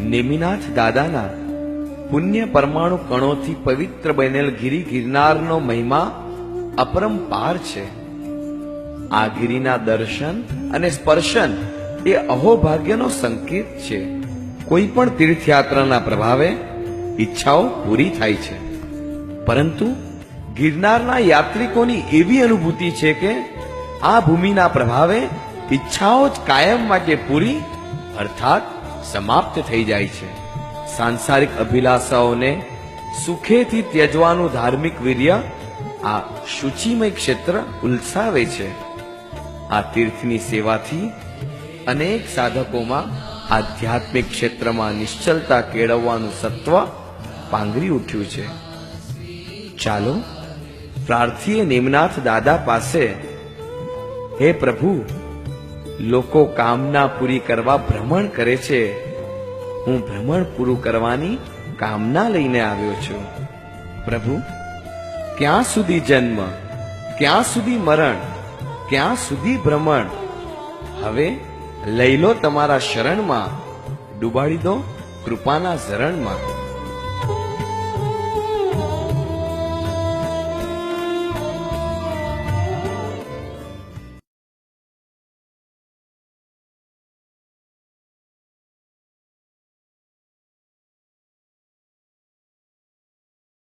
નેમિનાથ દાદાના પુણ્ય પરમાણુ કણોથી પવિત્ર બનેલ ગિરી ગિરનારનો મહિમા અપરંપાર છે. આ ગિરિના દર્શન અને સ્પર્શન એ અહોભાગ્યનો સંકેત છે. કોઈ પણ તીર્થયાત્રાના પ્રભાવે ઈચ્છાઓ પૂરી થાય છે, પરંતુ ગિરનારના યાત્રિકોની એવી અનુભૂતિ છે કે આ ભૂમિના પ્રભાવે ઈચ્છાઓ જ કાયમ માટે પૂરી અર્થાત સમાપ્ત થઈ જાય છે. સાંસારિક અભિલાષાઓને સુખેથી ત્યજવાનું ધાર્મિક વીર્ય આ શુચિમય ક્ષેત્ર ઉલસાવે છે. આ તીર્થની સેવાથી અનેક સાધકોમાં આધ્યાત્મિક ક્ષેત્રમાં નિશ્ચલતા કેળવવાનું સત્વ પાંગરી ઉઠ્યું છે. ચાલો પ્રાર્થીએ નેમનાથ દાદા પાસે, હે પ્રભુ, લોકો કામના પૂરી કરવા ભ્રમણ કરે છે. હું ભ્રમણ પૂરું કરવાની કામના લઈને આવ્યો છું. પ્રભુ, ક્યાં સુધી જન્મ, ક્યાં સુધી મરણ, ક્યાં સુધી ભ્રમણ? હવે લઈ લો તમારા શરણમાં, ડૂબાડી દો કૃપાના ઝરણમાં.